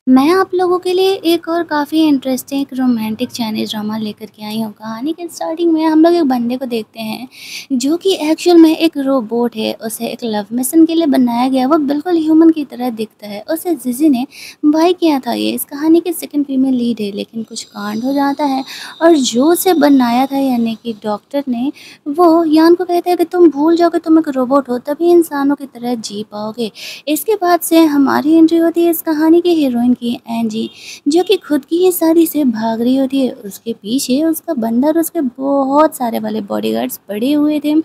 मैं आप लोगों के लिए एक और काफ़ी इंटरेस्टिंग एक रोमांटिक चाइनीज़ ड्रामा लेकर के आई हूँ। कहानी के स्टार्टिंग में हम लोग एक बंदे को देखते हैं जो कि एक्चुअल में एक रोबोट है। उसे एक लव मिशन के लिए बनाया गया, वो बिल्कुल ह्यूमन की तरह दिखता है। उसे जिजी ने बाय किया था। ये इस कहानी की सेकंड फीमेल लीड है, लेकिन कुछ कांड हो जाता है और जो उसे बनाया था यानी कि डॉक्टर ने, वो यान को कहता है कि तुम भूल जाओ कि तुम एक रोबोट हो, तभी इंसानों की तरह जी पाओगे। इसके बाद से हमारी एंट्री होती है इस कहानी के हीरोइन की, एंजी, जो कि खुद की ही शादी से भाग रही होती है। उसके पीछे उसका बंदा और उसके बहुत सारे वाले बॉडीगार्ड्स पड़े हुए थे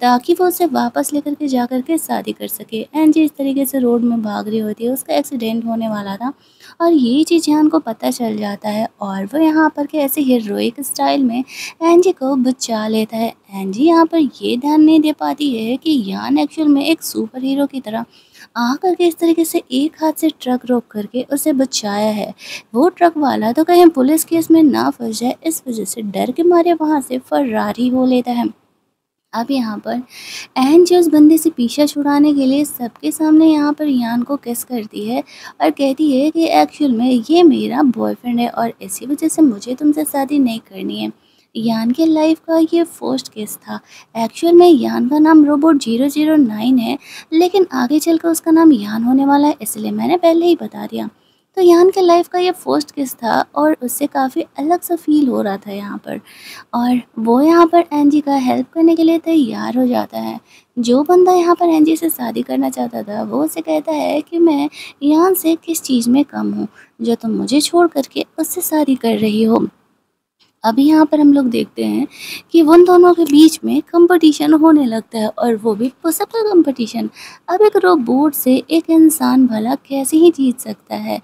ताकि वो उसे वापस लेकर के जा कर के शादी कर सके। एंजी इस तरीके से रोड में भाग रही होती है, उसका एक्सीडेंट होने वाला था और ये चीज़ जान को पता चल जाता है और वो यहाँ पर के ऐसे हीरोइक स्टाइल में एंजी को बचा लेता है। एंजी यहाँ पर ये ध्यान नहीं दे पाती है कि यान एक्चुअल में एक सुपर हीरो की तरह आकर के इस तरीके से एक हाथ से ट्रक रोक करके उसे बचाया है। वो ट्रक वाला तो कहीं पुलिस केस में ना फंस जाए, इस वजह से डर के मारे वहाँ से फरारी हो लेता है। अब यहाँ पर एन जो उस बंदे से पीछा छुड़ाने के लिए सबके सामने यहाँ पर यान को किस करती है और कहती है कि एक्चुअल में ये मेरा बॉयफ्रेंड है और इसी वजह से मुझे तुमसे शादी नहीं करनी है। यान के लाइफ का ये फर्स्ट केस था। एक्चुअल में यान का नाम रोबोट 009 है, लेकिन आगे चलकर उसका नाम यान होने वाला है, इसलिए मैंने पहले ही बता दिया। तो यान के लाइफ का ये फर्स्ट किस था और उससे काफ़ी अलग सा फील हो रहा था यहाँ पर। और वो यहाँ पर एंजी का हेल्प करने के लिए तैयार हो जाता है। जो बंदा यहाँ पर एंजी से शादी करना चाहता था, वो उसे कहता है कि मैं यान से किस चीज़ में कम हूँ जो तुम मुझे छोड़ करके उससे शादी कर रही हो। अभी यहाँ पर हम लोग देखते हैं कि उन दोनों के बीच में कंपटीशन होने लगता है और वो भी पुशअप का कंपटीशन। अब एक रोबोट से एक इंसान भला कैसे ही जीत सकता है।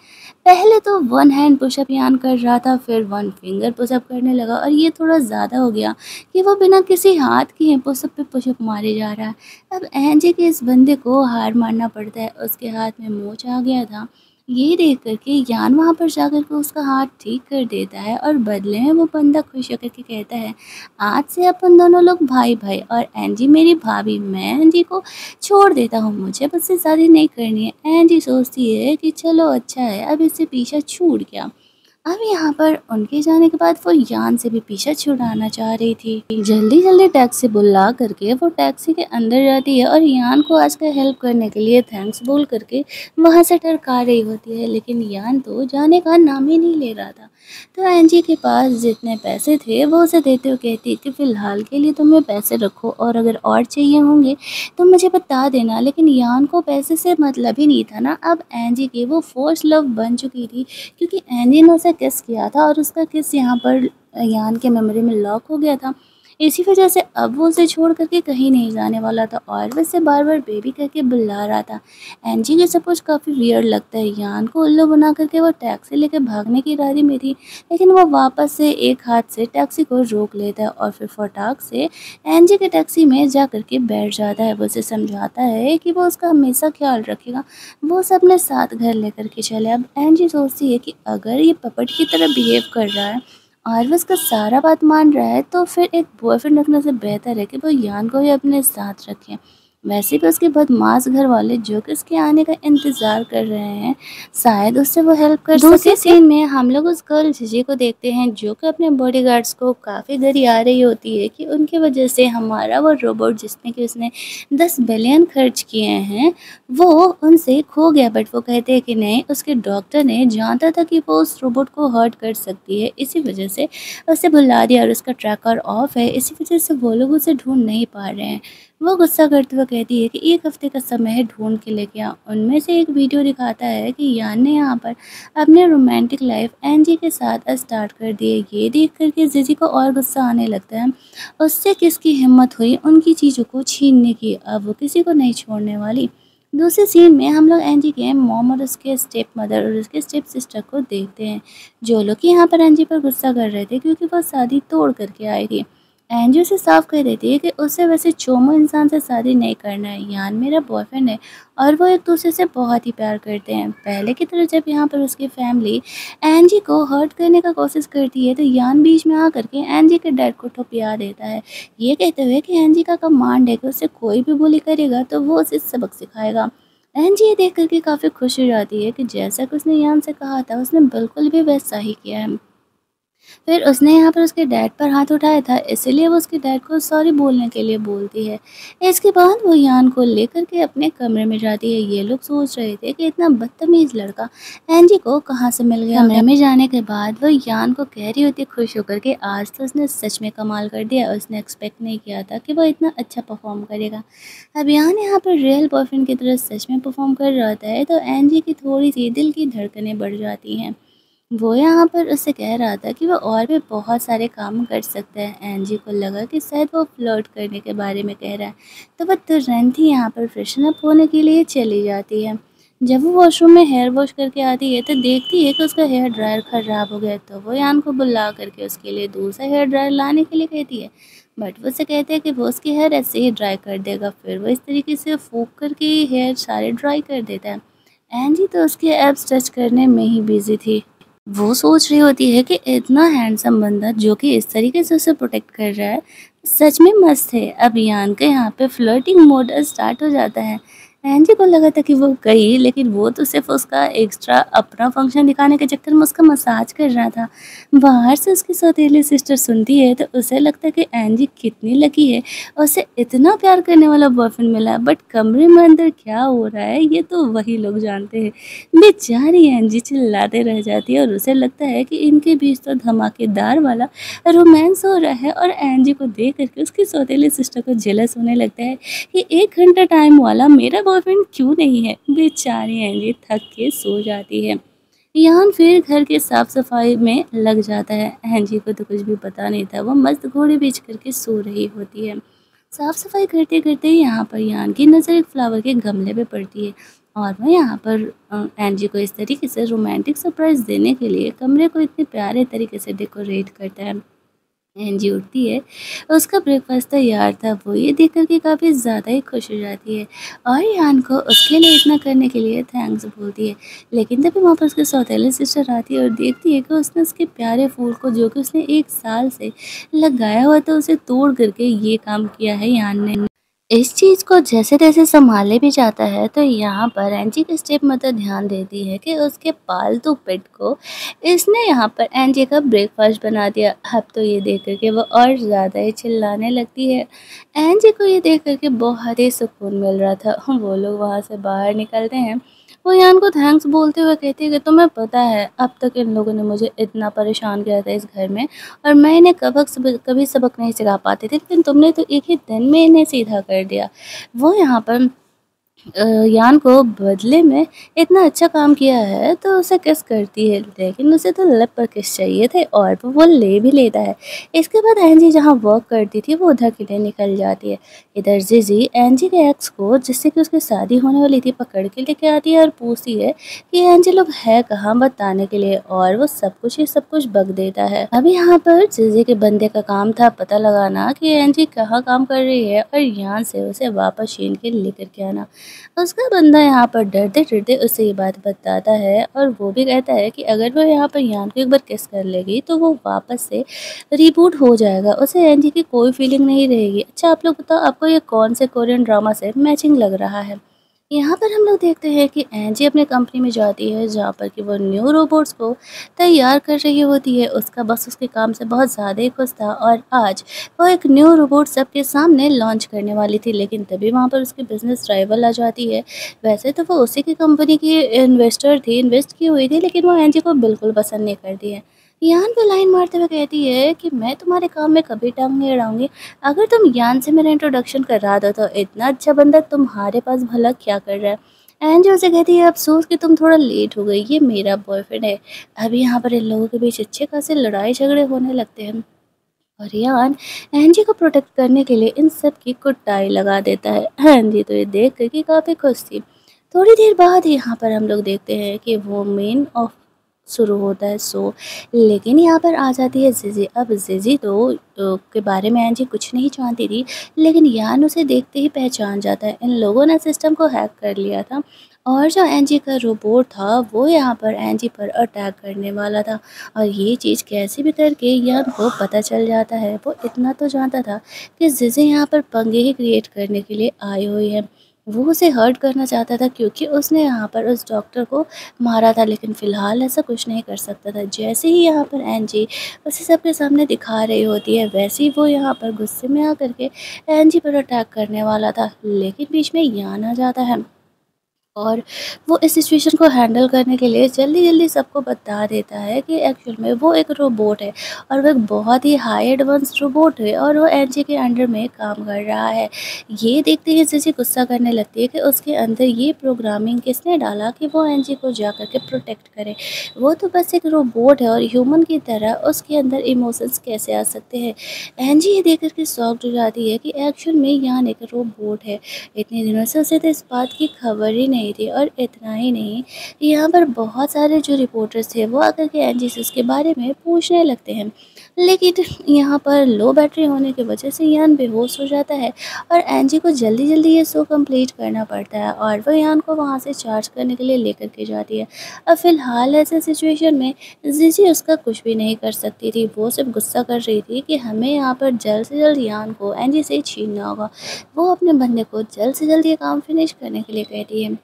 पहले तो वन हैंड पुशअप यान कर रहा था, फिर वन फिंगर पुशअप करने लगा और ये थोड़ा ज़्यादा हो गया कि वो बिना किसी हाथ के पुशअप पे पुशअप मारे जा रहा है। अब एनजे के इस बंदे को हार मानना पड़ता है, उसके हाथ में मोच आ गया था। ये देख कर के यान वहाँ पर जाकर के उसका हाथ ठीक कर देता है और बदले में वो बंदा खुश होकर के कहता है, आज से अपन दोनों लोग भाई भाई और एंजी मेरी भाभी। मैं एंजी को छोड़ देता हूँ, मुझे बस से शादी नहीं करनी है। एंजी सोचती है कि चलो अच्छा है, अब इससे पीछा छूट गया। अब यहाँ पर उनके जाने के बाद वो यान से भी पीछा छुड़ाना चाह रही थी। जल्दी जल्दी टैक्सी बुला करके वो टैक्सी के अंदर जाती है और यान को आज का हेल्प करने के लिए थैंक्स बोल करके वहाँ से टरका रही होती है, लेकिन यान तो जाने का नाम ही नहीं ले रहा था। तो एंजी के पास जितने पैसे थे वो उसे देते हुए कहती कि फ़िलहाल के लिए तुम्हें पैसे रखो और अगर और चाहिए होंगे तो मुझे बता देना। लेकिन यान को पैसे से मतलब ही नहीं था ना। अब एंजी की वो फर्स्ट लव बन चुकी थी क्योंकि एंजी ने उसे किस किया था और उसका किस यहाँ पर यान के मेमोरी में लॉक हो गया था। इसी वजह से अब वो उसे छोड़ करके कहीं नहीं जाने वाला था और वैसे बार बार बेबी करके बुला रहा था। एंजी के सब कुछ काफ़ी वियर्ड लगता है। यान को उल्लू बना करके वो टैक्सी लेकर भागने की इरादे में थी, लेकिन वो वापस से एक हाथ से टैक्सी को रोक लेता है और फिर फटाक से एंजी के टैक्सी में जा करके बैठ जाता है। वो उसे समझाता है कि वो उसका हमेशा ख्याल रखेगा, वो उसे अपने साथ घर लेकर के चले। अब एंजी सोचती है कि अगर ये पपट की तरह बिहेव कर रहा है और वो उसका सारा बात मान रहा है, तो फिर एक बॉयफ्रेंड रखने से बेहतर है कि वो यान को ही अपने साथ रखें। वैसे भी उसके बदमाश घर वाले जो कि उसके आने का इंतज़ार कर रहे हैं, शायद उससे वो हेल्प कर सके। दूसरे सीन में हम लोग उस गर्ल जीजी को देखते हैं जो कि अपने बॉडीगार्ड्स को काफ़ी गरिया रही होती है कि उनकी वजह से हमारा वो रोबोट जिसमें कि उसने 10 बिलियन खर्च किए हैं, वो उनसे खो गया। बट वो कहते हैं कि नहीं, उसके डॉक्टर ने जानता था कि वो उस रोबोट को हर्ट कर सकती है, इसी वजह से उसे बुला दिया और उसका ट्रैकर ऑफ है, इसी वजह से वो लोग उसे ढूंढ नहीं पा रहे हैं। वो गुस्सा करते हुए कहती है कि 1 हफ्ते का समय है, ढूंढ के लेके आओ। उनमें से एक वीडियो दिखाता है कि यान ने यहाँ पर अपने रोमांटिक लाइफ एनजी के साथ स्टार्ट कर दी है। ये देख कर के जीजी को और गुस्सा आने लगता है। उससे किसकी हिम्मत हुई उनकी चीज़ों को छीनने की, अब वो किसी को नहीं छोड़ने वाली। दूसरे सीन में हम लोग एंजी के मॉम और उसके स्टेप मदर और उसके स्टेप सिस्टर को देखते हैं, जो लोग कि यहाँ पर एंजी पर गुस्सा कर रहे थे क्योंकि वो शादी तोड़ करके आई थी। एंजी उसे साफ कह देती है कि उसे वैसे चोमो इंसान से शादी नहीं करना है, यान मेरा बॉयफ्रेंड है और वो एक दूसरे से बहुत ही प्यार करते हैं। पहले की तरह जब यहाँ पर उसकी फैमिली एंजी को हर्ट करने का कोशिश करती है तो यान बीच में आकर के एंजी के डैड को ठुपिया देता है, ये कहते हुए कि एंजी का कमांड है कि उसे कोई भी बुली करेगा तो वो उसे सबक सिखाएगा। एंजी ये देख कर के काफ़ी खुश हो जाती है कि जैसा कि उसने यान से कहा था उसने बिल्कुल भी वैसा ही किया है। फिर उसने यहाँ पर उसके डैड पर हाथ उठाया था, इसीलिए वो उसके डैड को सॉरी बोलने के लिए बोलती है। इसके बाद वो यान को लेकर के अपने कमरे में जाती है। ये लोग सोच रहे थे कि इतना बदतमीज़ लड़का एंजी को कहाँ से मिल गया। कमरे में जाने के बाद वो यान को कह रही होती है खुश होकर के आज तो उसने सच में कमाल कर दिया। उसने एक्सपेक्ट नहीं किया था कि वो इतना अच्छा परफॉर्म करेगा। अब यान यहाँ पर रियल बॉयफ्रेंड की तरह सच में परफॉर्म कर रहा होता है तो एंजी की थोड़ी सी दिल की धड़कनें बढ़ जाती हैं। वो यहाँ पर उससे कह रहा था कि वो और भी बहुत सारे काम कर सकता है। एंजी को लगा कि शायद वो फ्लर्ट करने के बारे में कह रहा है, तो वह तुरंत ही यहाँ पर फ्रेशन अप होने के लिए चली जाती है। जब वो वॉशरूम में हेयर वॉश करके आती है तो देखती है कि उसका हेयर ड्रायर ख़राब हो गया, तो वो यान को बुला करके उसके लिए दूसरा हेयर ड्रायर लाने के लिए कहती है। बट वो उससे कहते हैं कि वो उसके हेयर ऐसे ही ड्राई कर देगा। फिर वो इस तरीके से फूंक करके हेयर सारे ड्राई कर देता है। एंजी तो उसके एब्स टच करने में ही बिजी थी। वो सोच रही होती है कि इतना हैंडसम बंदा जो कि इस तरीके से उसे प्रोटेक्ट कर रहा है, सच में मस्त है। अब यान के यहाँ पे फ्लर्टिंग मोड स्टार्ट हो जाता है। एंजी को लगा था कि वो गई, लेकिन वो तो सिर्फ उसका एक्स्ट्रा अपना फंक्शन दिखाने के चक्कर में उसका मसाज कर रहा था। बाहर से उसकी सौतेली सिस्टर सुनती है तो उसे लगता है कि एंजी कितनी लकी है, उसे इतना प्यार करने वाला बॉयफ्रेंड मिला। बट कमरे में अंदर क्या हो रहा है ये तो वही लोग जानते हैं। बेचारी एंजी चिल्लाते रह जाती है और उसे लगता है कि इनके बीच तो धमाकेदार वाला रोमांस हो रहा है। और एंजी को देख करके उसकी सौतेली सिस्टर को जेलस होने लगता है कि 1 घंटा टाइम वाला मेरा बॉयफ्रेंड क्यों नहीं है। बेचारी एंजी थक के सो जाती है। यान फिर घर के साफ सफाई में लग जाता है। एंजी को तो कुछ भी पता नहीं था, वो मस्त घोड़े बेच करके सो रही होती है। साफ सफाई करते करते यहाँ पर यान की नज़र एक फ्लावर के गमले पे पड़ती है और वह यहाँ पर एंजी को इस तरीके से रोमांटिक सरप्राइज़ देने के लिए कमरे को इतने प्यारे तरीके से डेकोरेट करता है। एंजी उठती है, उसका ब्रेकफास्ट तैयार था। वो ये देख कर के काफ़ी ज़्यादा ही खुश हो जाती है और यान को उसके लिए इतना करने के लिए थैंक्स बोलती है। लेकिन तभी वहाँ पर उसकी सौतेली सिस्टर आती है और देखती है कि उसने उसके प्यारे फूल को जो कि उसने 1 साल से लगाया हुआ था उसे तोड़ करके ये काम किया है यान ने। इस चीज़ को जैसे-तैसे सँभाले भी जाता है, तो यहाँ पर एंजी की स्टेप मदर ध्यान देती है कि उसके पालतू पेट को इसने यहाँ पर एंजी का ब्रेकफ़ास्ट बना दिया। अब तो ये देख कर के वो और ज़्यादा ही चिल्लाने लगती है। एंजी को ये देख कर के बहुत ही सुकून मिल रहा था। वो लोग वहाँ से बाहर निकलते हैं। वो यान को थैंक्स बोलते हुए कहती है कि तुम्हें पता है, अब तक इन लोगों ने मुझे इतना परेशान किया था इस घर में और मैं इन्हें कभी सबक नहीं सिखा पाती थी, लेकिन तुमने तो एक ही दिन में इन्हें सीधा कर दिया। वो यहाँ पर यान को बदले में इतना अच्छा काम किया है तो उसे किस करती है, लेकिन उसे तो लिप पर किस चाहिए थे और वो ले भी लेता है। इसके बाद एंजी जहाँ वर्क करती थी वो उधर के लिए निकल जाती है। इधर जीजी एंजी के एक्स को, जिससे कि उसकी शादी होने वाली थी, पकड़ के लेके आती है और पूछती है कि एंजी लोग है कहाँ बताने के लिए, और वो सब कुछ ही सब कुछ बक देता है। अब यहाँ पर जीजी के बंदे का काम था पता लगाना कि एंजी कहाँ काम कर रही है और यहाँ से उसे वापस छीन के लेकर के आना। उसका बंदा यहाँ पर डरते-डरते उसे ये बात बताता है और वो भी कहता है कि अगर वो यहाँ पर यान को एक बार किस कर लेगी तो वो वापस से रिबूट हो जाएगा, उसे एंजी की कोई फीलिंग नहीं रहेगी। अच्छा आप लोग बताओ, आपको ये कौन से कोरियन ड्रामा से मैचिंग लग रहा है? यहाँ पर हम लोग देखते हैं कि एंजी अपने कंपनी में जाती है जहाँ पर कि वो न्यू रोबोट्स को तैयार कर रही होती है। उसका बस उसके काम से बहुत ज़्यादा ही खुश था और आज वो एक न्यू रोबोट सबके सामने लॉन्च करने वाली थी, लेकिन तभी वहाँ पर उसकी बिजनेस राइवल आ जाती है। वैसे तो वो उसी की कंपनी की इन्वेस्टर थी, इन्वेस्ट की हुई थी, लेकिन वो एंजी को बिल्कुल पसंद नहीं करती है। यान पे लाइन मारते हुए कहती है कि मैं तुम्हारे काम में कभी टांग नहीं अड़ाऊंगी। अगर तुम यान से मेरा इंट्रोडक्शन करा दो तो इतना अच्छा बंदा तुम्हारे पास भला क्या कर रहा है। एंजल से कहती है अफसोस कि तुम थोड़ा लेट हो गई, ये मेरा बॉयफ्रेंड है। अभी यहाँ पर इन लोगों के बीच अच्छे खासे लड़ाई झगड़े होने लगते हैं और यान एंजी को प्रोटेक्ट करने के लिए इन सब की कुटाई लगा देता है। एंजी तो ये देख कर के काफ़ी खुश थी। थोड़ी देर बाद यहाँ पर हम लोग देखते हैं कि वो मेन ऑफ शुरू होता है शो, लेकिन यहाँ पर आ जाती है ज़िज़ी। अब ज़िज़ी तो के बारे में एंजी कुछ नहीं जानती थी, लेकिन यान उसे देखते ही पहचान जाता है। इन लोगों ने सिस्टम को हैक कर लिया था और जो एंजी का रोबोट था वो यहाँ पर एंजी पर अटैक करने वाला था और ये चीज़ कैसे भी करके यान को पता चल जाता है। वो इतना तो जानता था कि ज़िज़ी यहाँ पर पंगे ही क्रिएट करने के लिए आई हुई है। वो उसे हर्ट करना चाहता था क्योंकि उसने यहाँ पर उस डॉक्टर को मारा था, लेकिन फ़िलहाल ऐसा कुछ नहीं कर सकता था। जैसे ही यहाँ पर एंजी उसे सबके सामने दिखा रही होती है, वैसे ही वो यहाँ पर गुस्से में आकर के एंजी पर अटैक करने वाला था, लेकिन बीच में यान आ जाता है। और वो इस सिचुएशन को हैंडल करने के लिए जल्दी-जल्दी सबको बता देता है कि एक्चुअल में वो एक रोबोट है और वो एक बहुत ही हाई एडवांस रोबोट है और वो एनजी के अंडर में काम कर रहा है। ये देखते ही जेसी गुस्सा करने लगती है कि उसके अंदर ये प्रोग्रामिंग किसने डाला कि वो एनजी को जा कर के प्रोटेक्ट करे। वो तो बस एक रोबोट है और ह्यूमन की तरह उसके अंदर इमोशंस कैसे आ सकते हैं। एनजी ये देख कर के शॉक्ड हो जाती है कि एक्चुअल में यान एक रोबोट है। इतने दिनों से उसे तो इस बात की खबर ही नहीं थी और इतना ही नहीं, यहाँ पर बहुत सारे जो रिपोर्टर्स थे वो आकर के एनजीसीएस के बारे में पूछने लगते हैं। लेकिन यहाँ पर लो बैटरी होने की वजह से यान बेहोश हो जाता है और एनजी को जल्दी-जल्दी ये शो कंप्लीट करना पड़ता है और वो यान को वहाँ से चार्ज करने के लिए लेकर के जाती है। अब फ़िलहाल ऐसे सिचुएशन में जीजी उसका कुछ भी नहीं कर सकती थी, वो सिर्फ गुस्सा कर रही थी कि हमें यहाँ पर जल्द से जल्द यान को एनजी से छीनना होगा। वो अपने बंदे को जल्द से जल्द ये काम फिनिश करने के लिए कहती है।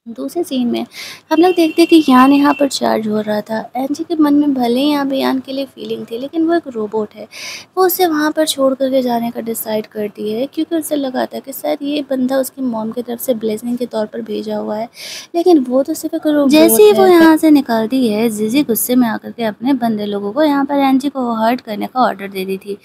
दूसरे सीन में हम लोग देखते हैं कि यान यहाँ पर चार्ज हो रहा था। एनजी के मन में भले ही यहाँ पे यान के लिए फीलिंग थी, लेकिन वो एक रोबोट है। वो उसे वहाँ पर छोड़ कर के जाने का डिसाइड करती है क्योंकि उसे लगा था कि शायद ये बंदा उसकी मॉम की तरफ से ब्लेसिंग के तौर पर भेजा हुआ है, लेकिन वो तो सिर्फ एक रोबोट जैसे ही वो यहाँ से निकलती है, जीजी गुस्से में आकर के अपने बंदे लोगों को यहाँ पर एनजी को हर्ट करने का ऑर्डर दे दी थी।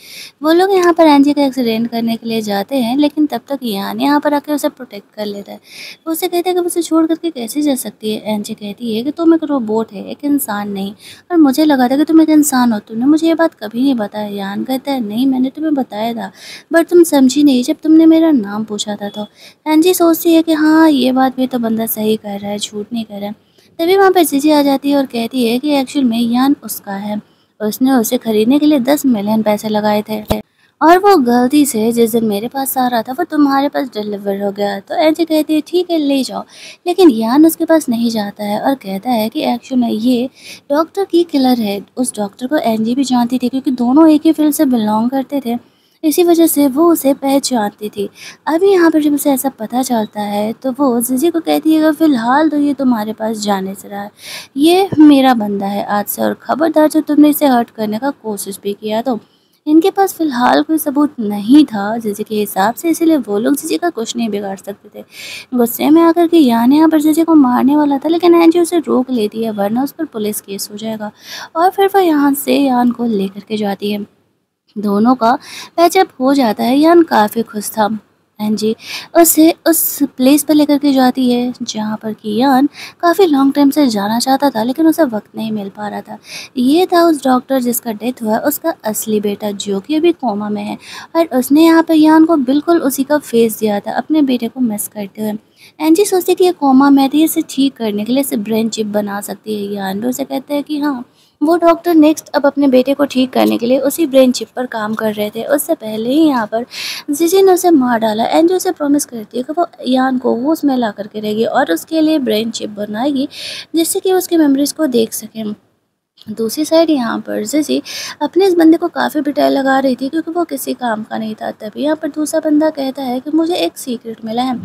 वो लोग यहाँ पर एनजी का एक्सीडेंट करने के लिए जाते हैं, लेकिन तब तक यान यहाँ पर आके उसे प्रोटेक्ट कर लेता है। वो उसे कहता है कि वो उसे छोड़ कर के कैसे जा सकती है? एनजी कहती है कि तुम एक रोबोट है, एक इंसान नहीं। और मुझे लगा था कि तुम एक इंसान हो, तुमने मुझे ये बात कभी नहीं बताया। यान कहता है नहीं, मैंने तुम्हें बताया था, बट तुम समझी नहीं जब तुमने मेरा नाम पूछा था तो। एनजी सोचती है कि हाँ, ये बात भी तो बंदा सही कर रहा है, झूठ नहीं कर रहा है। तभी वहाँ पर जीजी आ जाती है और कहती है कि एक्चुअल में यान उसका है। उसने उसे खरीदने के लिए 10 मिलियन पैसे लगाए थे और वो गलती से जिस दिन मेरे पास आ रहा था वो तुम्हारे पास डिलीवर हो गया। तो एनजी कहती है ठीक है, ले जाओ। लेकिन यान उसके पास नहीं जाता है और कहता है कि एक्चुअल में ये डॉक्टर की किलर है। उस डॉक्टर को एनजी भी जानती थी क्योंकि दोनों एक ही फील्ड से बिलोंग करते थे, इसी वजह से वो उसे पहचानती थी। अभी यहाँ पर जब उसे ऐसा पता चलता है तो वो जीजी को कहती है कि फ़िलहाल तो ये तुम्हारे पास जाने से रहा है, ये मेरा बंदा है आज से, और ख़बरदार जब तुमने इसे हर्ट करने का कोशिश भी किया तो। इनके पास फ़िलहाल कोई सबूत नहीं था जीजी के हिसाब से, इसीलिए वो लोग जीजी का कुछ नहीं बिगाड़ सकते थे। गुस्से में आकर के यान यहाँ पर जीजी को मारने वाला था, लेकिन एनजी उसे रोक लेती है वरना उस पर पुलिस केस हो जाएगा। और फिर वो यहाँ से यान को लेकर के जाती है। दोनों का पैचअप हो जाता है। यान काफ़ी खुश था। एनजी उसे उस प्लेस पर लेकर के जाती है जहाँ पर कि यान काफ़ी लॉन्ग टाइम से जाना चाहता था, लेकिन उसे वक्त नहीं मिल पा रहा था। ये था उस डॉक्टर जिसका डेथ हुआ, उसका असली बेटा जो कि अभी कोमा में है, और उसने यहाँ पर यान को बिल्कुल उसी का फेस दिया था अपने बेटे को मिस करते हुए। एनजी सोचती कि ये कोमा में थी, इसे ठीक करने के लिए इसे ब्रेन चिप बना सकती है। यान भी उसे कहते हैं कि हाँ, वो डॉक्टर नेक्स्ट अब अपने बेटे को ठीक करने के लिए उसी ब्रेन चिप पर काम कर रहे थे। उससे पहले ही यहाँ पर जीजी ने उसे मार डाला। एंजी उसे प्रॉमिस करती है कि वो यान को होश में ला करके रहेगी और उसके लिए ब्रेन चिप बनाएगी जिससे कि उसकी मेमोरीज को देख सकें। दूसरी साइड यहाँ पर जीजी अपने इस बंदे को काफ़ी पिटाई लगा रही थी क्योंकि वो किसी काम का नहीं था। तभी यहाँ पर दूसरा बंदा कहता है कि मुझे एक सीक्रेट मिला है।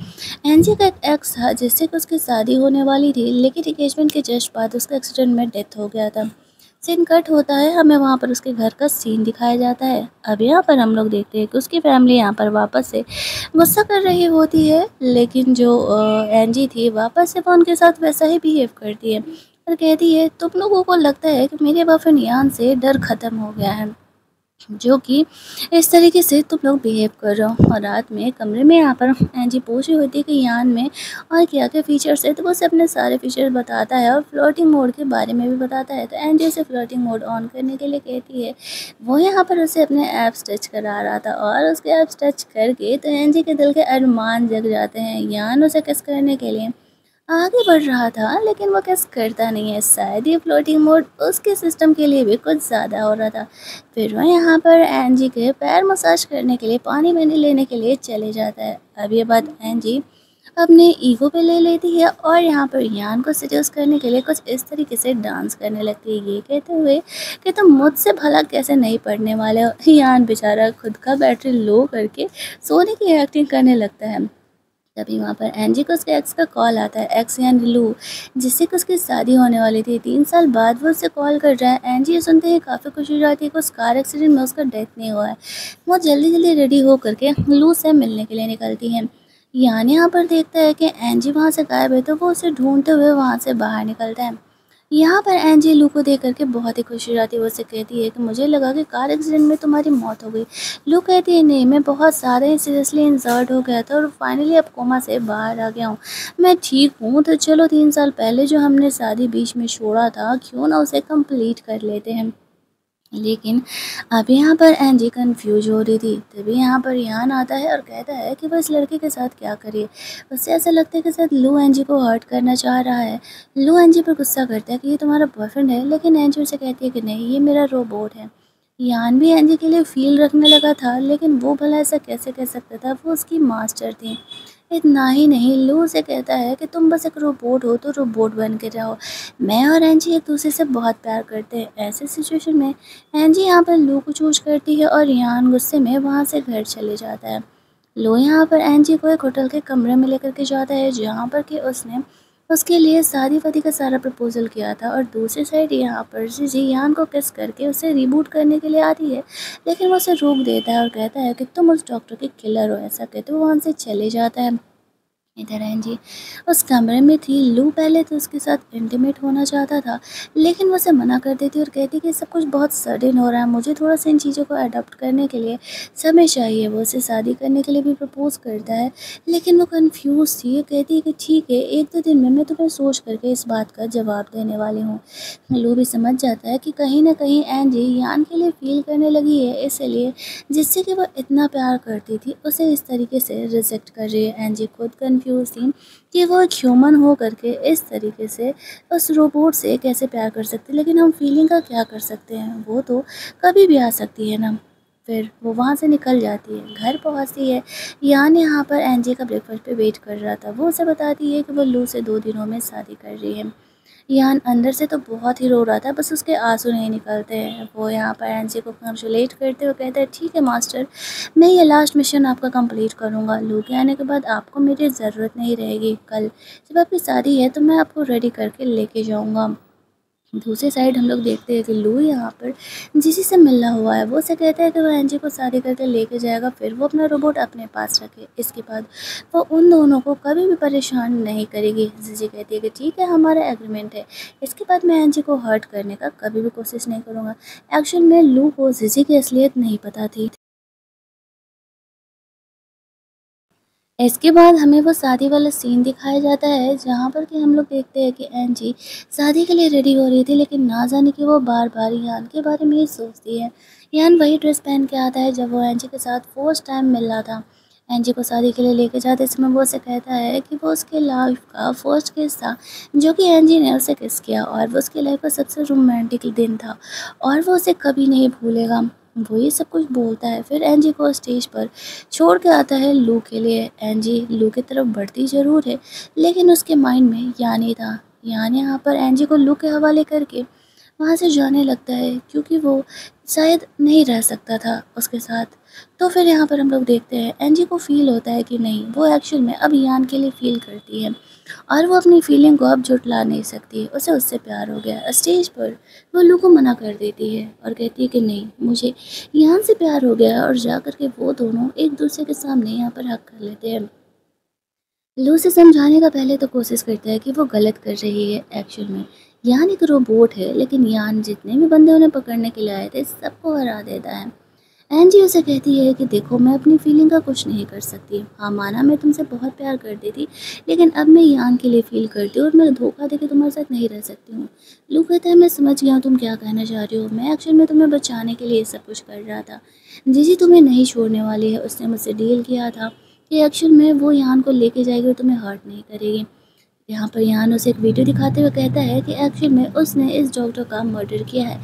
एनजी का एक एक्स था जिससे कि उसकी शादी होने वाली थी, लेकिन एंगेजमेंट के जस्ट बाद उसका एक्सीडेंट में डेथ हो गया था। सीन कट होता है, हमें वहाँ पर उसके घर का सीन दिखाया जाता है। अब यहाँ पर हम लोग देखते हैं कि उसकी फैमिली यहाँ पर वापस से गुस्सा कर रही होती है, लेकिन जो एनजी थी वापस से वो उनके साथ वैसा ही बिहेव करती है और कहती है तुम लोगों को लगता है कि मेरे बफन से डर ख़त्म हो गया है, जो कि इस तरीके से तुम लोग बिहेव कर रहे हो। और रात में कमरे में यहाँ पर एंजी पूछ रही होती है कि यान में और क्या क्या फ़ीचर्स है, तो वो उसे अपने सारे फीचर्स बताता है और फ्लोटिंग मोड के बारे में भी बताता है। तो एंजी उसे फ्लोटिंग मोड ऑन करने के लिए कहती है। वो यहाँ पर उसे अपने ऐप्स टच करा रहा था और उसके ऐप्स टच करके तो एंजी के दिल के अरमान जग जाते हैं। यान उसे किस करने के लिए आगे बढ़ रहा था, लेकिन वो किस करता नहीं है। शायद ये फ्लोटिंग मोड उसके सिस्टम के लिए भी कुछ ज़्यादा हो रहा था। फिर वो यहाँ पर एंजी के पैर मसाज करने के लिए पानी वानी लेने के लिए चले जाता है। अब ये बात एंजी अपने ईगो पे ले लेती है और यहाँ पर यान को सीरियस करने के लिए कुछ इस तरीके से डांस करने लगती है, ये कहते हुए कि तुम मुझसे भला कैसे नहीं पढ़ने वाले हो। यान बेचारा खुद का बैटरी लो करके सोने की एक्टिंग करने लगता है। तभी वहाँ पर एंजी को उसके एक्स का कॉल आता है, एक्स यानी लू, जिससे कि उसकी शादी होने वाली थी। 3 साल बाद वो उसे कॉल कर रहा है। एंजी ये सुनते ही काफ़ी खुश हो जाती है कि उस कार एक्सीडेंट में उसका डेथ नहीं हुआ है। वो जल्दी-जल्दी रेडी हो कर के लू से मिलने के लिए निकलती हैं। यान यहाँ पर देखता है कि एंजी वहाँ से गायब है, तो वो उसे ढूँढते हुए वहाँ से बाहर निकलता है। यहाँ पर एंजी लू को देख कर के बहुत ही खुश हो जाती है। वो उससे कहती है कि मुझे लगा कि कार एक्सीडेंट में तुम्हारी मौत हो गई। लू कहती है नहीं, मैं बहुत ज़्यादा ही सीरियसली इंजर्ड हो गया था और फाइनली अब कोमा से बाहर आ गया हूँ। मैं ठीक हूँ, तो चलो 3 साल पहले जो हमने शादी बीच में छोड़ा था, क्यों ना उसे कंप्लीट कर लेते हैं। लेकिन अब यहाँ पर एंजी कंफ्यूज हो रही थी। तभी यहाँ पर यान आता है और कहता है कि वो इस लड़के के साथ क्या करे। उससे ऐसा लगता है कि शायद लू एंजी को हर्ट करना चाह रहा है। लू एंजी पर गुस्सा करता है कि ये तुम्हारा बॉयफ्रेंड है, लेकिन एंजी उसे कहती है कि नहीं, ये मेरा रोबोट है। यान भी एंजी के लिए फील रखने लगा था, लेकिन वो भला ऐसा कैसे कह सकता था, वो उसकी मास्टर थी। इतना ही नहीं, लू उसे कहता है कि तुम बस एक रोबोट हो, तो रोबोट बन के रहो। मैं और एंजी एक दूसरे से बहुत प्यार करते हैं। ऐसे सिचुएशन में एंजी यहाँ पर लू को चूज करती है और यान गुस्से में वहाँ से घर चले जाता है। लो यहाँ पर एंजी को एक होटल के कमरे में लेकर के जाता है, जहाँ पर कि उसने उसके लिए शादी-वादी का सारा प्रपोज़ल किया था। और दूसरी साइड यहाँ पर जीजी यान को किस करके उसे रिबूट करने के लिए आती है, लेकिन वो उसे रोक देता है और कहता है कि तुम उस डॉक्टर की किलर हो। ऐसा कहते हुए वहाँ से चले जाता है। इधर एंजी उस कमरे में थी। लू पहले तो उसके साथ इंटीमेट होना चाहता था, लेकिन वो उसे मना कर देती और कहती कि सब कुछ बहुत सडन हो रहा है, मुझे थोड़ा सा इन चीज़ों को अडॉप्ट करने के लिए समय चाहिए। वो उसे शादी करने के लिए भी प्रपोज करता है, लेकिन वो कंफ्यूज थी। ये कहती है कि ठीक है, 1-2 दिन में मैं तुम्हें सोच करके इस बात का जवाब देने वाली हूँ। लू भी समझ जाता है कि कहीं ना कहीं एंजी यान के लिए फील करने लगी है, इसलिए जिससे कि वो इतना प्यार करती थी उसे इस तरीके से रिजेक्ट कर रही है। एंजी खुद कंफ्यूज थी कि वो एक ह्यूमन हो करके इस तरीके से उस रोबोट से कैसे प्यार कर सकती है, लेकिन हम फीलिंग का क्या कर सकते हैं, वो तो कभी भी आ सकती है ना। फिर वो वहाँ से निकल जाती है, घर पहुँचती है। यान यहाँ पर एंजी का ब्रेकफास्ट पे वेट कर रहा था। वो उसे बताती है कि वो लू से 2 दिनों में शादी कर रही है। यान अंदर से तो बहुत ही रो रहा था, बस उसके आंसू नहीं निकलते हैं। वो यहाँ पर एनजी को कंग्रेचुलेट करते हुए कहता है ठीक है मास्टर, मैं ये लास्ट मिशन आपका कंप्लीट करूँगा। लू के आने के बाद आपको मेरी ज़रूरत नहीं रहेगी। कल जब आपकी शादी है तो मैं आपको रेडी करके लेके जाऊँगा। दूसरी साइड हम लोग देखते हैं कि लू यहाँ पर जिसी से मिला हुआ है। वो उसे कहता है कि वो एंजी को शादी करके लेके जाएगा, फिर वो अपना रोबोट अपने पास रखे। इसके बाद वो उन दोनों को कभी भी परेशान नहीं करेगी। जीजी कहती है कि ठीक है, हमारा एग्रीमेंट है। इसके बाद मैं एंजी को हर्ट करने का कभी भी कोशिश नहीं करूँगा। एक्चुअल में लू को जीजी की असलियत नहीं पता थी। इसके बाद हमें वो शादी वाला सीन दिखाया जाता है, जहाँ पर कि हम लोग देखते हैं कि एंजी शादी के लिए रेडी हो रही थी, लेकिन ना जाने कि वो बार-बार यान के बारे में ही सोचती है। यान वही ड्रेस पहन के आता है जब वो एंजी के साथ फर्स्ट टाइम मिल रहा था। एंजी को शादी के लिए लेके जाते समय वो उसे कहता है कि वो उसके लाइफ का फर्स्ट किस था, जो कि एंजी ने उसे किस किया, और वो उसकी लाइफ का सबसे रोमांटिक दिन था और वो उसे कभी नहीं भूलेगा। वो ये सब कुछ बोलता है। फिर एंजी को स्टेज पर छोड़ के आता है लू के लिए। एंजी लू की तरफ बढ़ती ज़रूर है, लेकिन उसके माइंड में यान ही था। यान यहाँ पर एंजी को लू के हवाले करके वहाँ से जाने लगता है, क्योंकि वो शायद नहीं रह सकता था उसके साथ। तो फिर यहाँ पर हम लोग देखते हैं एंजी को फ़ील होता है कि नहीं, वो एक्चुअल में अब यान के लिए फ़ील करती है और वो अपनी फीलिंग को अब जुटला नहीं सकती। उसे उससे प्यार हो गया। स्टेज पर वो लू को मना कर देती है और कहती है कि नहीं, मुझे यान से प्यार हो गया है, और जा कर के वो दोनों एक दूसरे के सामने यहाँ पर हक कर लेते हैं। लू उसे समझाने का पहले तो कोशिश करता है कि वो गलत कर रही है। एक्चुअल में यान एक रोबोट है, लेकिन यान जितने भी बंदे उन्हें पकड़ने के लिए आए थे सबको हरा देता है। एंजी उसे कहती है कि देखो, मैं अपनी फीलिंग का कुछ नहीं कर सकती। हाँ, माना मैं तुमसे बहुत प्यार करती थी, लेकिन अब मैं यान के लिए फील करती हूँ और मैं धोखा देके तुम्हारे साथ नहीं रह सकती हूँ। लू कहता है मैं समझ गया हूँ तुम क्या कहना चाह रही हो। मैं एक्चुअल में तुम्हें बचाने के लिए सब कुछ कर रहा था। जीजी तुम्हें नहीं छोड़ने वाली है। उसने मुझसे डील किया था कि एक्चुअल में वो यान को लेके जाएगी और तुम्हें हर्ट नहीं करेगी। यहाँ पर यान उसे एक वीडियो दिखाते हुए कहता है कि एक्चुअल में उसने इस डॉक्टर का मर्डर किया है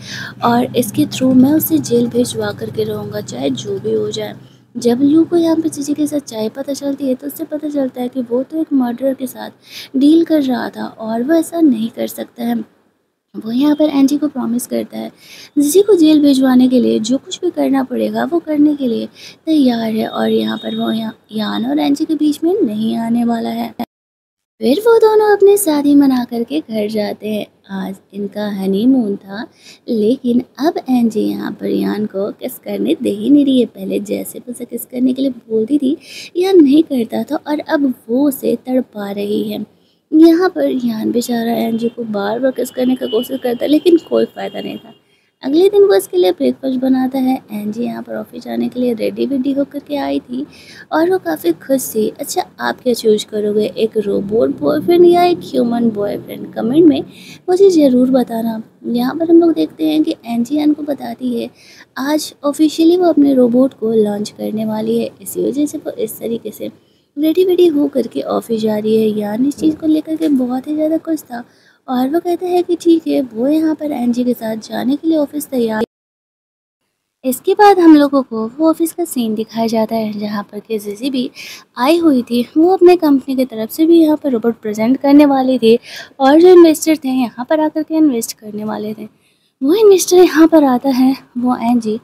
और इसके थ्रू मैं उसे जेल भिजवा करके रहूँगा, चाहे जो भी हो जाए। जब लू को यहाँ पे चीज़ी की सच्चाई पता चलती है, तो उससे पता चलता है कि वो तो एक मर्डर के साथ डील कर रहा था और वो ऐसा नहीं कर सकता है। वो यहाँ पर एंजी को प्रॉमिस करता है, जिजी को जेल भिजवाने के लिए जो कुछ भी करना पड़ेगा वो करने के लिए तैयार है, और यहाँ पर वो यान और एंजी के बीच में नहीं आने वाला है। फिर वो दोनों अपनी शादी मना करके घर जाते हैं। आज इनका हनीमून था, लेकिन अब एंजी यहाँ पर यान को किस करने दे ही नहीं रही है। पहले जैसे वो उसे किस करने के लिए बोलती थी, यान नहीं करता था, और अब वो उसे तड़पा रही है। यहाँ पर यान बेचारा एंजी को बार बार किस करने का कोशिश करता है, लेकिन कोई फ़ायदा नहीं था। अगले दिन वो इसके लिए ब्रेकफास्ट बनाता है। एंजी यहाँ पर ऑफिस जाने के लिए रेडी वेडी होकर के आई थी, और वो काफ़ी खुश थी। अच्छा, आप क्या चूज करोगे, एक रोबोट बॉयफ्रेंड या एक ह्यूमन बॉयफ्रेंड? कमेंट में मुझे ज़रूर बताना। यहाँ पर हम लोग देखते हैं कि एंजी यान को बताती है आज ऑफिशियली वो अपने रोबोट को लॉन्च करने वाली है। इसी वजह से वो इस तरीके से रेडी वेडी हो करके ऑफिस जा रही है। यान इस चीज़ को लेकर के बहुत ही ज़्यादा खुश था, और वो कहता है कि ठीक है, वो यहाँ पर एंजी के साथ जाने के लिए ऑफिस तैयार। इसके बाद हम लोगों को वो ऑफिस का सीन दिखाया जाता है, जहाँ पर के जिजी भी आई हुई थी। वो अपने कंपनी की तरफ से भी यहाँ पर रोबोट प्रेजेंट करने वाली थी, और जो इन्वेस्टर थे यहाँ पर आकर के इन्वेस्ट करने वाले थे। वो इन्वेस्टर यहाँ पर आता है, वो एंजी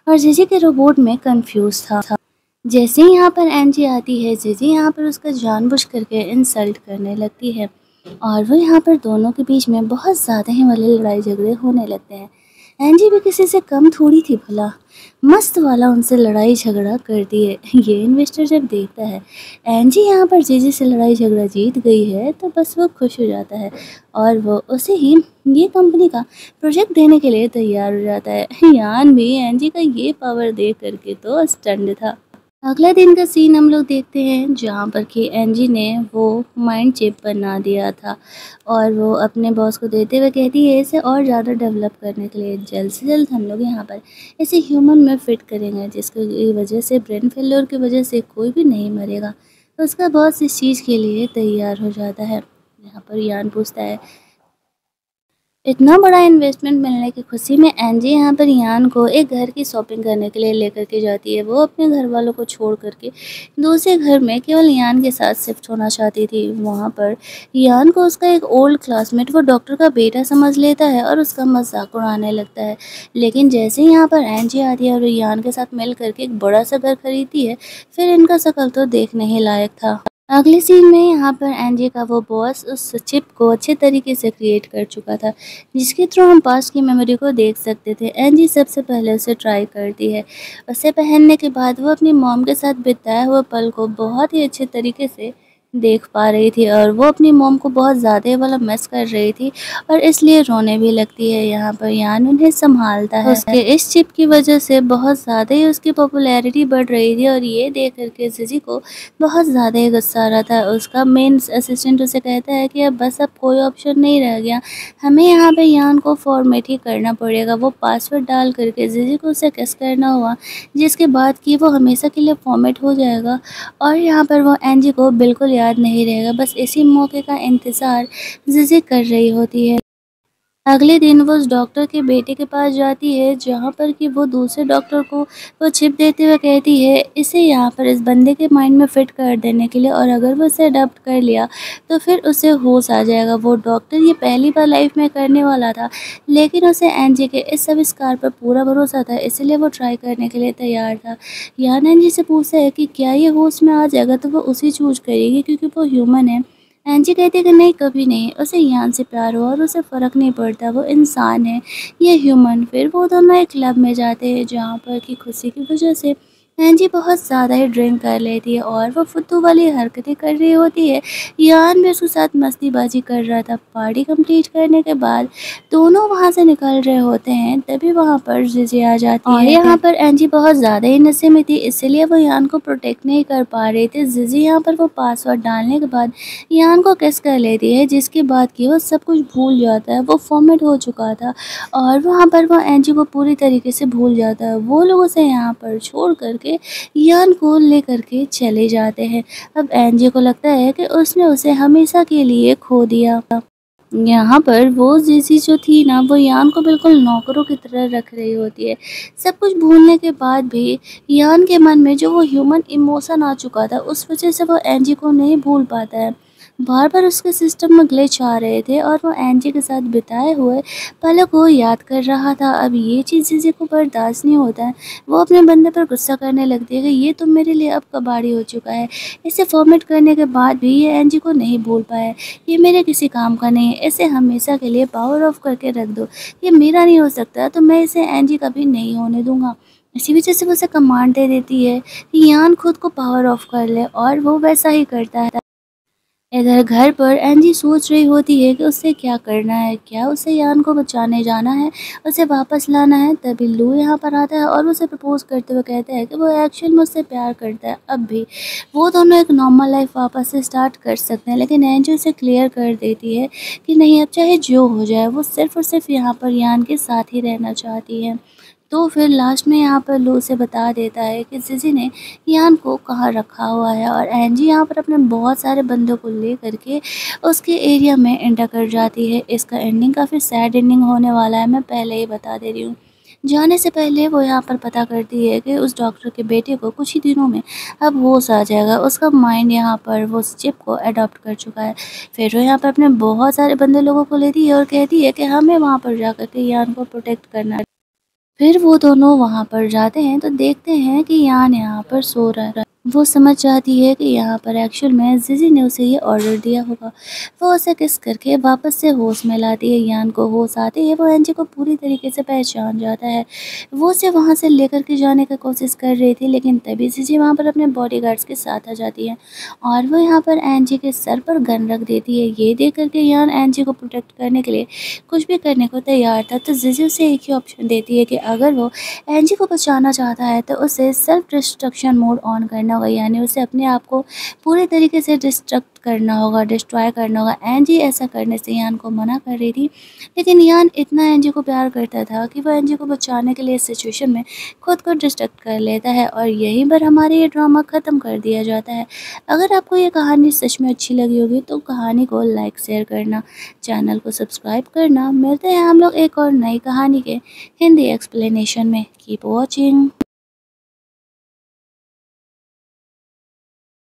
और जिजी के रोबोट में कंफ्यूज था। जैसे ही यहाँ पर एंजी आती है, जिजी यहाँ पर उसका जानबूझ करके इंसल्ट करने लगती है, और वो यहाँ पर दोनों के बीच में बहुत ज़्यादा ही वाले लड़ाई झगड़े होने लगते हैं। एंजी भी किसी से कम थोड़ी थी भला, मस्त वाला उनसे लड़ाई झगड़ा करती है। ये इन्वेस्टर जब देखता है एंजी यहाँ पर जिजी से लड़ाई झगड़ा जीत गई है, तो बस वो खुश हो जाता है, और वो उसे ही ये कंपनी का प्रोजेक्ट देने के लिए तैयार हो जाता है। यान भी एंजी का ये पावर देख करके तो स्टंड था। अगला दिन का सीन हम लोग देखते हैं, जहाँ पर कि एंजी ने वो माइंड चिप बना दिया था, और वो अपने बॉस को देते हुए कहती है इसे और ज़्यादा डेवलप करने के लिए जल्द से जल्द हम लोग यहाँ पर इसे ह्यूमन में फिट करेंगे, जिसकी वजह से ब्रेन फेलियर की वजह से कोई भी नहीं मरेगा। तो उसका बॉस इस चीज़ के लिए तैयार हो जाता है। यहाँ पर यान पूछता है, इतना बड़ा इन्वेस्टमेंट मिलने की खुशी में एंजी यहाँ पर यान को एक घर की शॉपिंग करने के लिए लेकर के जाती है। वो अपने घर वालों को छोड़ करके दूसरे घर में केवल यान के साथ शिफ्ट होना चाहती थी। वहाँ पर यान को उसका एक ओल्ड क्लासमेट वो डॉक्टर का बेटा समझ लेता है, और उसका मजाक उड़ाने लगता है। लेकिन जैसे ही यहाँ पर एंजी आती है और यान के साथ मिल करके एक बड़ा सा घर खरीदती है, फिर इनका शक्ल तो देखने ही लायक था। अगले सीन में यहाँ पर एंजी का वो बॉस उस चिप को अच्छे तरीके से क्रिएट कर चुका था, जिसके थ्रू हम पास्ट की मेमोरी को देख सकते थे। एंजी सबसे पहले उसे ट्राई करती है। उसे पहनने के बाद वो अपनी मॉम के साथ बिताए हुए पल को बहुत ही अच्छे तरीके से देख पा रही थी, और वो अपनी मॉम को बहुत ज़्यादा वाला मिस कर रही थी, और इसलिए रोने भी लगती है। यहाँ पर यान उन्हें संभालता है। उसके इस चिप की वजह से बहुत ज़्यादा ही उसकी पॉपुलैरिटी बढ़ रही थी, और ये देख करके जिजी को बहुत ज़्यादा ही गुस्सा आ रहा था। उसका मेन असिस्टेंट उसे कहता है कि अब बस अब कोई ऑप्शन नहीं रह गया, हमें यहाँ पे यान को फॉर्मेट ही करना पड़ेगा। वो पासवर्ड डाल करके जिजी को उसे किस करना हुआ, जिसके बाद कि वो हमेशा के लिए फॉर्मेट हो जाएगा, और यहाँ पर वो एंजी को बिल्कुल याद नहीं रहेगा। बस इसी मौके का इंतज़ार जिजी कर रही होती है। अगले दिन वो उस डॉक्टर के बेटे के पास जाती है, जहाँ पर कि वो दूसरे डॉक्टर को वो चिप देते हुए कहती है इसे यहाँ पर इस बंदे के माइंड में फिट कर देने के लिए, और अगर वो इसे अडॉप्ट कर लिया तो फिर उसे होश आ जाएगा। वो डॉक्टर ये पहली बार लाइफ में करने वाला था, लेकिन उसे एंजी के इस आविष्कार पर पूरा भरोसा था, इसलिए वो ट्राई करने के लिए तैयार था। यान एंजी से पूछता है कि क्या ये होश में आ जाएगा, तो वो उसी चूज करेगी क्योंकि वो ह्यूमन है। एंजी कहती है कि नहीं, कभी नहीं, उसे यान से प्यार हुआ और उसे फ़र्क नहीं पड़ता, वो इंसान है, ये ह्यूमन। फिर वो दोनों एक क्लब में जाते हैं, जहाँ पर कि खुशी की वजह से एंजी बहुत ज़्यादा ही ड्रिंक कर लेती है, और वो फुद्दू वाली हरकतें कर रही होती है। यान भी उसके साथ मस्तीबाजी कर रहा था। पार्टी कंप्लीट करने के बाद दोनों वहाँ से निकल रहे होते हैं, तभी वहाँ पर जिजी आ जाती है। और यहाँ पर एंजी बहुत ज़्यादा ही नशे में थी, इसलिए वो यान को प्रोटेक्ट नहीं कर पा रहे थे। जिजी यहाँ पर वो पासवर्ड डालने के बाद यान को किस कर लेती है, जिसके बाद कि वो सब कुछ भूल जाता है। वो फॉर्मेट हो चुका था, और वहाँ पर वो एंजी को पूरी तरीके से भूल जाता है। वो लोग उसे यहाँ पर छोड़ करके यान को लेकर के चले जाते हैं। अब एंजी को लगता है कि उसने उसे हमेशा के लिए खो दिया। यहाँ पर वो जिसी जो थी ना, वो यान को बिल्कुल नौकरों की तरह रख रही होती है। सब कुछ भूलने के बाद भी यान के मन में जो वो ह्यूमन इमोशन आ चुका था, उस वजह से वो एंजी को नहीं भूल पाता है। बार-बार उसके सिस्टम में ग्लिच आ रहे थे और वो एंजी के साथ बिताए हुए पलों को याद कर रहा था। अब ये चीज़ जीज़ी को बर्दाश्त नहीं होता है। वो अपने बंदे पर गुस्सा करने लगती है कि ये तो मेरे लिए अब कबाड़ी हो चुका है। इसे फॉर्मेट करने के बाद भी ये एंजी को नहीं भूल पाया। ये मेरे किसी काम का नहीं है। इसे हमेशा के लिए पावर ऑफ करके रख दो। ये मेरा नहीं हो सकता तो मैं इसे एंजी कभी नहीं होने दूँगा। इसी वजह से वो उसे कमांड दे देती है कि यान खुद को पावर ऑफ कर ले और वो वैसा ही करता है। इधर घर पर एंजी सोच रही होती है कि उसे क्या करना है। क्या उसे यान को बचाने जाना है, उसे वापस लाना है? तभी लू यहाँ पर आता है और उसे प्रपोज करते हुए कहता है कि वो एक्चुअल में उससे प्यार करता है अब भी। वो दोनों एक नॉर्मल लाइफ वापस से स्टार्ट कर सकते हैं, लेकिन एंजी उसे क्लियर कर देती है कि नहीं, अब चाहे जो हो जाए वो सिर्फ और सिर्फ यहाँ पर यान के साथ ही रहना चाहती है। तो फिर लास्ट में यहाँ पर लू उसे बता देता है कि जीज़ी ने यान को कहाँ रखा हुआ है और एंजी यहाँ पर अपने बहुत सारे बंदों को ले करके उसके एरिया में एंटर कर जाती है। इसका एंडिंग काफ़ी सैड एंडिंग होने वाला है, मैं पहले ही बता दे रही हूँ। जाने से पहले वो यहाँ पर पता करती है कि उस डॉक्टर के बेटे को कुछ ही दिनों में अब होश आ जाएगा। उसका माइंड यहाँ पर वो उस चिप को अडॉप्ट कर चुका है। फिर वो यहाँ पर अपने बहुत सारे बंदे लोगों को लेती है और कहती है कि हमें वहाँ पर जा कर के यान को प्रोटेक्ट करना है। फिर वो दोनों वहाँ पर जाते हैं तो देखते हैं कि यान यहाँ पर सो रहा है। वो समझ जाती है कि यहाँ पर एक्चुअल में जीज़ी ने उसे ये ऑर्डर दिया होगा। वो उसे किस करके वापस से होश में लाती है। यान को होश आते ही वो एंजी को पूरी तरीके से पहचान जाता है। वो उसे वहाँ से लेकर के जाने की कोशिश कर रही थी, लेकिन तभी जीज़ी वहाँ पर अपने बॉडीगार्ड्स के साथ आ जाती है और वो यहाँ पर एंजी के सर पर गन रख देती है। ये देख करके यान एंजी को प्रोटेक्ट करने के लिए कुछ भी करने को तैयार था। तो जीज़ी उसे एक ही ऑप्शन देती है कि अगर वो एंजी को बचाना चाहता है तो उसे सेल्फ डिस्ट्रक्शन मोड ऑन करना होगा, यानी उसे अपने आप को पूरे तरीके से डिस्ट्रक्ट करना होगा, डिस्ट्रॉय करना होगा। एंजी ऐसा करने से यान को मना कर रही थी, लेकिन यान इतना एंजी को प्यार करता था कि वह एंजी को बचाने के लिए इस सिचुएशन में खुद को डिस्ट्रक्ट कर लेता है और यहीं पर हमारा ये ड्रामा ख़त्म कर दिया जाता है। अगर आपको ये कहानी सच में अच्छी लगी होगी तो कहानी को लाइक शेयर करना, चैनल को सब्सक्राइब करना। मिलते हैं हम लोग एक और नई कहानी के हिंदी एक्सप्लेनेशन में। Keep watching.